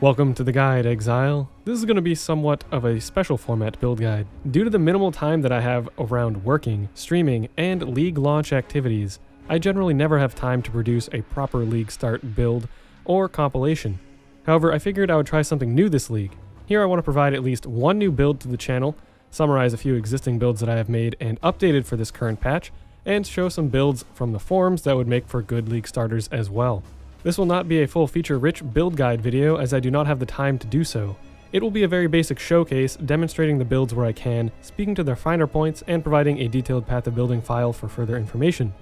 Welcome to the guide, Exile. This is going to be somewhat of a special format build guide. Due to the minimal time that I have around working, streaming, and league launch activities, I generally never have time to produce a proper league start build or compilation. However, I figured I would try something new this league. Here I want to provide at least one new build to the channel, summarize a few existing builds that I have made and updated for this current patch, and show some builds from the forums that would make for good league starters as well. This will not be a full feature-rich build guide video as I do not have the time to do so. It will be a very basic showcase demonstrating the builds where I can, speaking to their finer points, and providing a detailed path of building file for further information.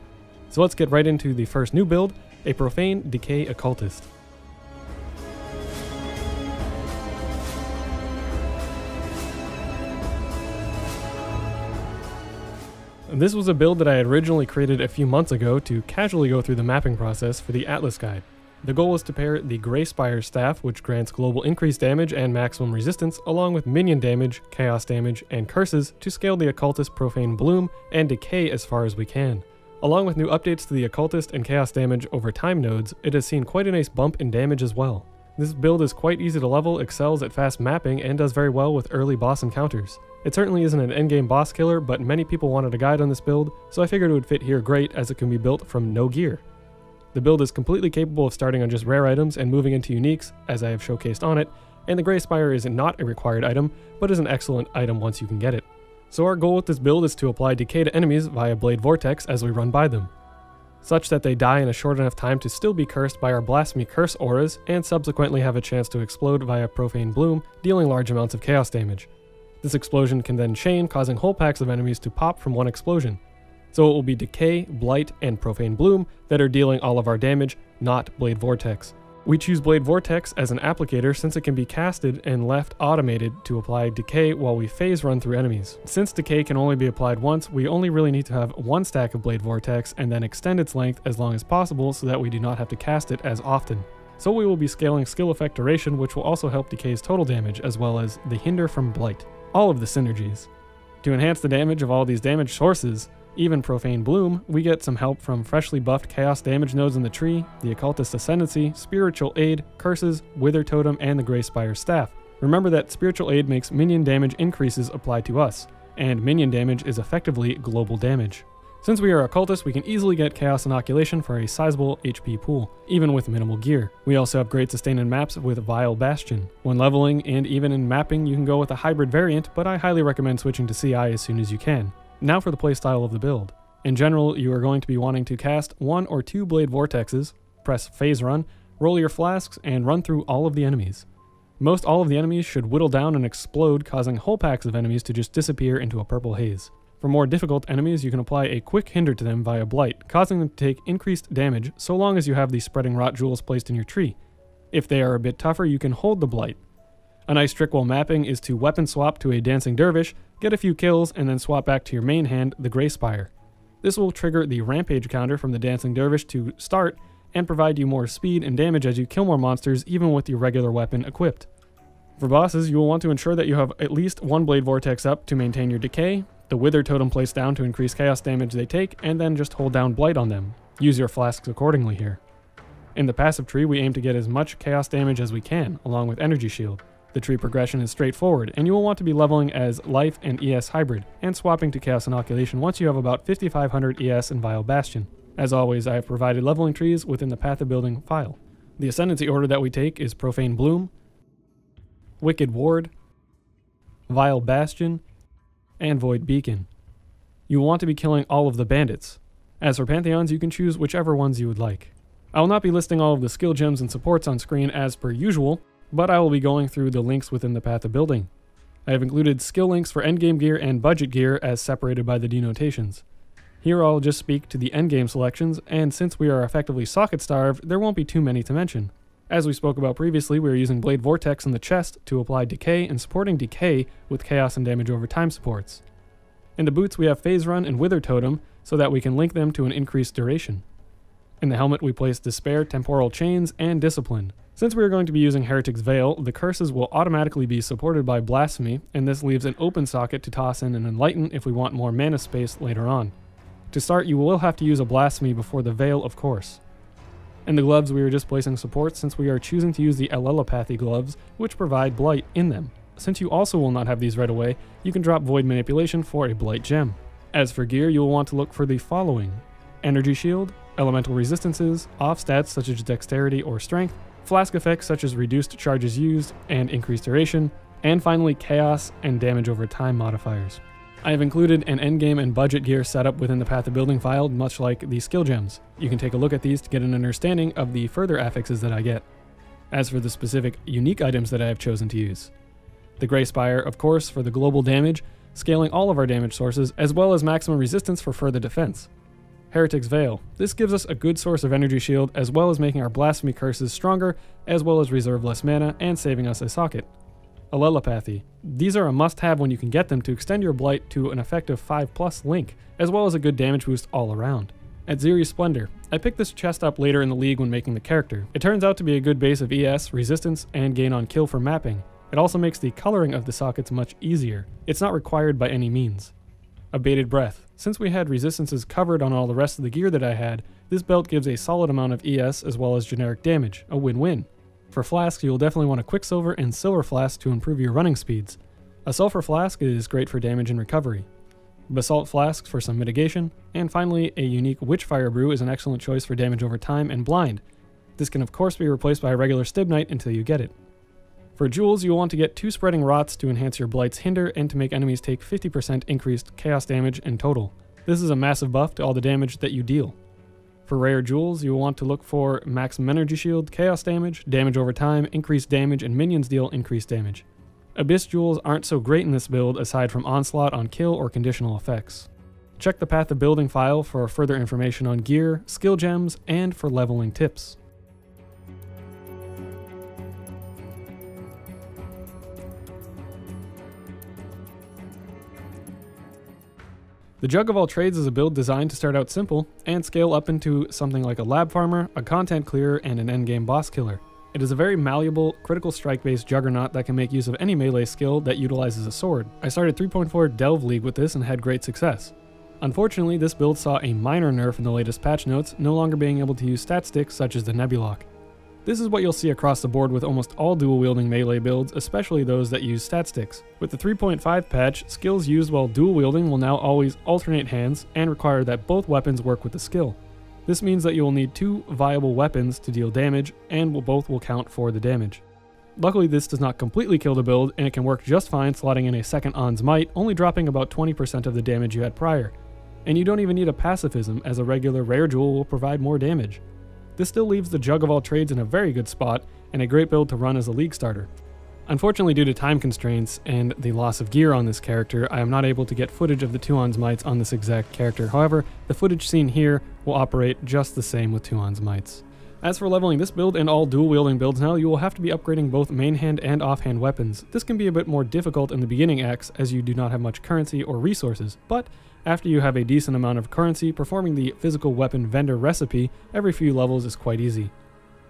So let's get right into the first new build, a Profane Decay Occultist. This was a build that I had originally created a few months ago to casually go through the mapping process for the Atlas guide. The goal was to pair the Grey Spire staff, which grants global increased damage and maximum resistance, along with minion damage, chaos damage, and curses to scale the Occultist, Profane Bloom, and Decay as far as we can. Along with new updates to the Occultist and chaos damage over time nodes, it has seen quite a nice bump in damage as well. This build is quite easy to level, excels at fast mapping, and does very well with early boss encounters. It certainly isn't an endgame boss killer, but many people wanted a guide on this build, so I figured it would fit here great as it can be built from no gear. The build is completely capable of starting on just rare items and moving into uniques, as I have showcased on it, and the Grey Spire is not a required item, but is an excellent item once you can get it. So our goal with this build is to apply Decay to enemies via Blade Vortex as we run by them, such that they die in a short enough time to still be cursed by our Blasphemy Curse auras, and subsequently have a chance to explode via Profane Bloom, dealing large amounts of chaos damage. This explosion can then chain, causing whole packs of enemies to pop from one explosion. So it will be Decay, Blight, and Profane Bloom that are dealing all of our damage, not Blade Vortex. We choose Blade Vortex as an applicator since it can be casted and left automated to apply Decay while we phase run through enemies. Since Decay can only be applied once, we only really need to have one stack of Blade Vortex and then extend its length as long as possible so that we do not have to cast it as often. So we will be scaling skill effect duration, which will also help Decay's total damage as well as the hinder from Blight. All of the synergies. To enhance the damage of all these damage sources, even Profane Bloom, we get some help from freshly buffed chaos damage nodes in the tree, the Occultist Ascendancy, Spiritual Aid, Curses, Wither Totem, and the Grey Spire staff. Remember that Spiritual Aid makes minion damage increases applied to us, and minion damage is effectively global damage. Since we are Occultists, we can easily get Chaos Inoculation for a sizable HP pool, even with minimal gear. We also have great sustain in maps with Vile Bastion. When leveling and even in mapping, you can go with a hybrid variant, but I highly recommend switching to CI as soon as you can. Now for the playstyle of the build. In general, you are going to be wanting to cast 1 or 2 Blade Vortexes, press Phase Run, roll your flasks, and run through all of the enemies. Most all of the enemies should whittle down and explode, causing whole packs of enemies to just disappear into a purple haze. For more difficult enemies, you can apply a quick hinder to them via Blight, causing them to take increased damage so long as you have the Spreading Rot Jewels placed in your tree. If they are a bit tougher, you can hold the Blight. A nice trick while mapping is to weapon swap to a Dancing Dervish, get a few kills, and then swap back to your main hand, the Grey Spire. This will trigger the Rampage counter from the Dancing Dervish to start, and provide you more speed and damage as you kill more monsters even with your regular weapon equipped. For bosses, you will want to ensure that you have at least 1 Blade Vortex up to maintain your Decay, the Wither Totem placed down to increase chaos damage they take, and then just hold down Blight on them. Use your flasks accordingly here. In the passive tree, we aim to get as much chaos damage as we can, along with Energy Shield. The tree progression is straightforward, and you will want to be leveling as Life and ES Hybrid, and swapping to Chaos Inoculation once you have about 5500 ES in Vile Bastion. As always, I have provided leveling trees within the Path of Building file. The Ascendancy order that we take is Profane Bloom, Wicked Ward, Vile Bastion, and Void Beacon. You will want to be killing all of the bandits. As for Pantheons, you can choose whichever ones you would like. I will not be listing all of the skill gems and supports on screen as per usual, but I will be going through the links within the Path of Building. I have included skill links for endgame gear and budget gear as separated by the denotations. Here I'll just speak to the endgame selections, and since we are effectively socket starved, there won't be too many to mention. As we spoke about previously, we are using Blade Vortex in the chest to apply Decay and supporting Decay with Chaos and Damage over Time supports. In the boots we have Phase Run and Wither Totem so that we can link them to an increased duration. In the helmet we place Despair, Temporal Chains, and Discipline. Since we are going to be using Heretic's Veil, the curses will automatically be supported by Blasphemy, and this leaves an open socket to toss in an Enlighten if we want more mana space later on. To start, you will have to use a Blasphemy before the Veil, of course. And the gloves, we are just placing support since we are choosing to use the Allelopathy gloves, which provide Blight in them. Since you also will not have these right away, you can drop Void Manipulation for a Blight gem. As for gear, you will want to look for the following: Energy Shield, Elemental Resistances, off stats such as Dexterity or Strength, Flask effects such as Reduced Charges Used and Increased Duration, and finally Chaos and Damage Over Time modifiers. I have included an endgame and budget gear setup within the Path of Building file, much like the skill gems. You can take a look at these to get an understanding of the further affixes that I get. As for the specific unique items that I have chosen to use: the Grey Spire, of course, for the global damage, scaling all of our damage sources, as well as maximum resistance for further defense. Heretic's Veil. This gives us a good source of energy shield, as well as making our blasphemy curses stronger, as well as reserve less mana and saving us a socket. Allelopathy. These are a must-have when you can get them to extend your blight to an effective 5+ link, as well as a good damage boost all around. Atziri's Splendor. I picked this chest up later in the league when making the character. It turns out to be a good base of ES, resistance, and gain on kill for mapping. It also makes the coloring of the sockets much easier. It's not required by any means. Abated Breath. Since we had resistances covered on all the rest of the gear that I had, this belt gives a solid amount of ES as well as generic damage, a win-win. For flasks, you'll definitely want a Quicksilver and Silver Flask to improve your running speeds. A Sulfur Flask is great for damage and recovery. Basalt Flasks for some mitigation, and finally a unique Witchfire Brew is an excellent choice for damage over time and blind. This can of course be replaced by a regular Stibnite until you get it. For jewels, you'll want to get 2 Spreading Rots to enhance your Blight's Hinder and to make enemies take 50% increased chaos damage in total. This is a massive buff to all the damage that you deal. For rare jewels, you will want to look for maximum energy shield, chaos damage, damage over time, increased damage, and minions deal increased damage. Abyss jewels aren't so great in this build aside from onslaught on kill or conditional effects. Check the Path of Building file for further information on gear, skill gems, and for leveling tips. The Jug of All Trades is a build designed to start out simple and scale up into something like a lab farmer, a content clearer, and an endgame boss killer. It is a very malleable, critical strike-based juggernaut that can make use of any melee skill that utilizes a sword. I started 3.4 Delve League with this and had great success. Unfortunately, this build saw a minor nerf in the latest patch notes, no longer being able to use stat sticks such as the Nebulock. This is what you'll see across the board with almost all dual-wielding melee builds, especially those that use stat sticks. With the 3.5 patch, skills used while dual-wielding will now always alternate hands and require that both weapons work with the skill. This means that you will need 2 viable weapons to deal damage, and both will count for the damage. Luckily, this does not completely kill the build, and it can work just fine slotting in a second On's Might, only dropping about 20% of the damage you had prior. And you don't even need a pacifism, as a regular rare jewel will provide more damage. This still leaves the Jug of All Trades in a very good spot, and a great build to run as a league starter. Unfortunately, due to time constraints and the loss of gear on this character, I am not able to get footage of the 2 On's Mights on this exact character. However, the footage seen here will operate just the same with 2 On's Mights. As for leveling this build and all dual-wielding builds now, you will have to be upgrading both main hand and offhand weapons. This can be a bit more difficult in the beginning acts as you do not have much currency or resources, but after you have a decent amount of currency, performing the physical weapon vendor recipe every few levels is quite easy.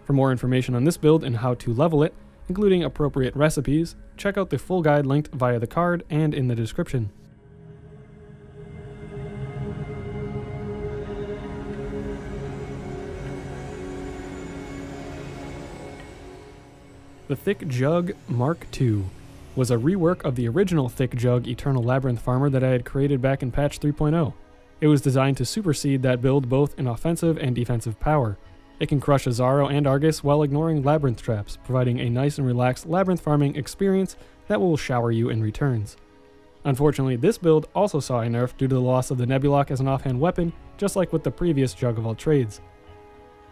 For more information on this build and how to level it, including appropriate recipes, check out the full guide linked via the card and in the description. The THICC JUGG Mk II was a rework of the original THICC JUGG Eternal Labyrinth Farmer that I had created back in patch 3.0. It was designed to supersede that build both in offensive and defensive power. It can crush Azaro and Argus while ignoring labyrinth traps, providing a nice and relaxed labyrinth farming experience that will shower you in returns. Unfortunately, this build also saw a nerf due to the loss of the Nebulock as an offhand weapon, just like with the previous Jug of All Trades.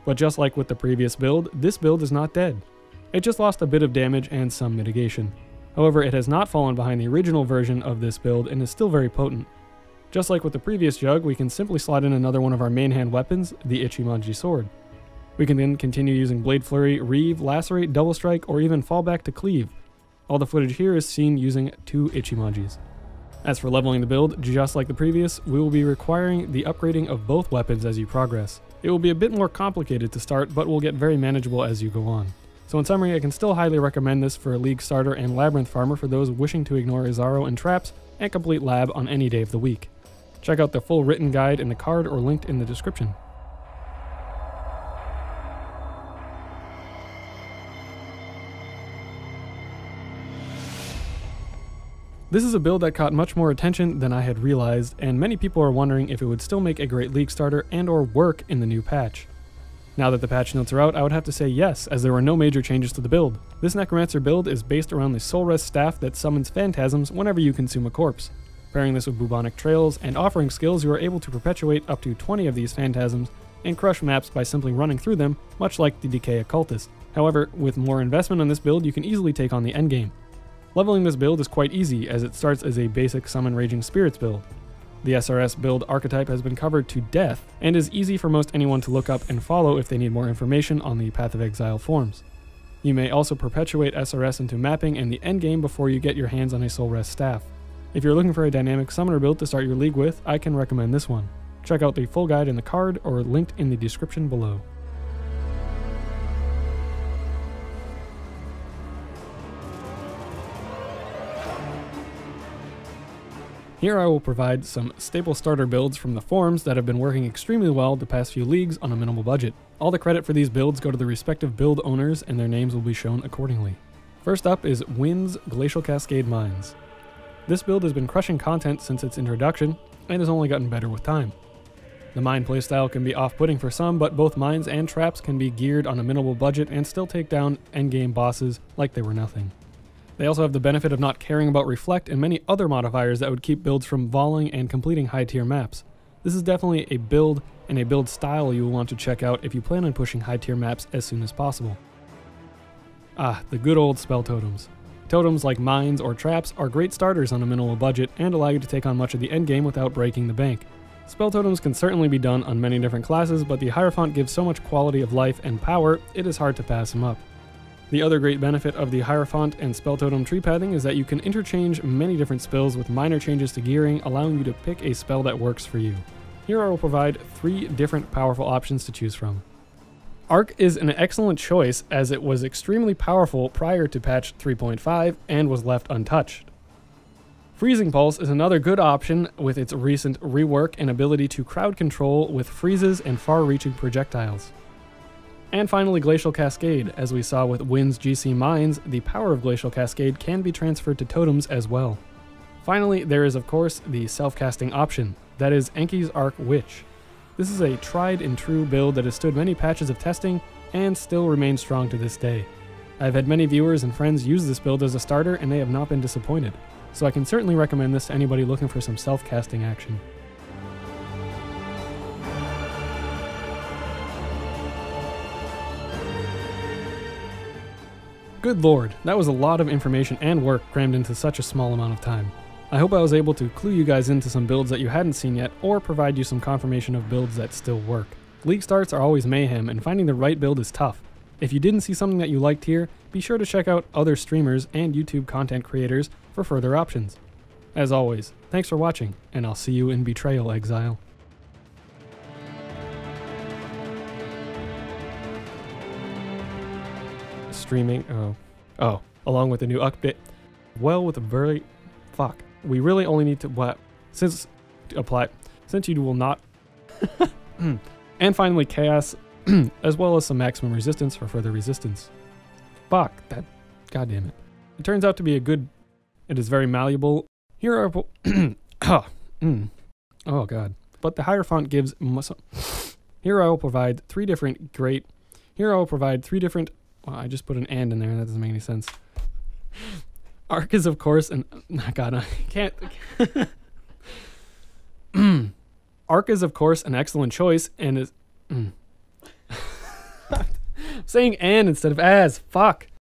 But just like with the previous build, this build is not dead. It just lost a bit of damage and some mitigation. However, it has not fallen behind the original version of this build and is still very potent. Just like with the previous Jug, we can simply slot in another one of our main hand weapons, the Ichimonji Sword. We can then continue using Blade Flurry, Reave, Lacerate, Double Strike, or even fall back to Cleave. All the footage here is seen using 2 Ichimojis. As for leveling the build, just like the previous, we will be requiring the upgrading of both weapons as you progress. It will be a bit more complicated to start, but will get very manageable as you go on. So in summary, I can still highly recommend this for a League starter and Labyrinth farmer for those wishing to ignore Azaro and traps and complete Lab on any day of the week. Check out the full written guide in the card or linked in the description. This is a build that caught much more attention than I had realized, and many people are wondering if it would still make a great League starter and or work in the new patch. Now that the patch notes are out, I would have to say yes, as there were no major changes to the build. This Necromancer build is based around the Soulwrest staff that summons phantasms whenever you consume a corpse. Pairing this with bubonic trails and offering skills, you are able to perpetuate up to 20 of these phantasms and crush maps by simply running through them, much like the Decay Occultist. However, with more investment on this build, you can easily take on the endgame. Leveling this build is quite easy, as it starts as a basic Summon Raging Spirits build. The SRS build archetype has been covered to death, and is easy for most anyone to look up and follow if they need more information on the Path of Exile forms. You may also perpetuate SRS into mapping and the endgame before you get your hands on a Soulwrest staff. If you're looking for a dynamic summoner build to start your league with, I can recommend this one. Check out the full guide in the card or linked in the description below. Here I will provide some staple starter builds from the forums that have been working extremely well the past few leagues on a minimal budget. All the credit for these builds go to the respective build owners, and their names will be shown accordingly. First up is Windz Glacial Cascade Mines. This build has been crushing content since its introduction, and has only gotten better with time. The mine playstyle can be off-putting for some, but both mines and traps can be geared on a minimal budget and still take down endgame bosses like they were nothing. They also have the benefit of not caring about Reflect and many other modifiers that would keep builds from volleying and completing high-tier maps. This is definitely a build and a build style you will want to check out if you plan on pushing high-tier maps as soon as possible. The good old spell totems. Totems like mines or traps are great starters on a minimal budget and allow you to take on much of the endgame without breaking the bank. Spell totems can certainly be done on many different classes, but the Hierophant gives so much quality of life and power, it is hard to pass him up. The other great benefit of the Hierophant and spell totem tree pathing is that you can interchange many different spells with minor changes to gearing, allowing you to pick a spell that works for you. Here I will provide 3 different powerful options to choose from. Arc is an excellent choice as it was extremely powerful prior to patch 3.5 and was left untouched. Freezing Pulse is another good option with its recent rework and ability to crowd control with freezes and far-reaching projectiles. And finally, Glacial Cascade. As we saw with Windz GC Mines, the power of Glacial Cascade can be transferred to totems as well. Finally, there is of course the self-casting option, that is Enki's Arc Witch. This is a tried and true build that has stood many patches of testing and still remains strong to this day. I've had many viewers and friends use this build as a starter and they have not been disappointed, so I can certainly recommend this to anybody looking for some self-casting action. Good lord, that was a lot of information and work crammed into such a small amount of time. I hope I was able to clue you guys into some builds that you hadn't seen yet, or provide you some confirmation of builds that still work. League starts are always mayhem, and finding the right build is tough. If you didn't see something that you liked here, be sure to check out other streamers and YouTube content creators for further options. As always, thanks for watching, and I'll see you in Betrayal Exile. Streaming, along with the new update. Well, with a very, we really only need to, since you will not, and finally Chaos, as well as some maximum resistance for further resistance. God damn it. It turns out to be it is very malleable. Here are, oh god. But the Hierophant gives, here I will provide 3 different I just put an and in there, that doesn't make any sense. Arc is of course Arc is of course an excellent choice and is saying and instead of as, fuck.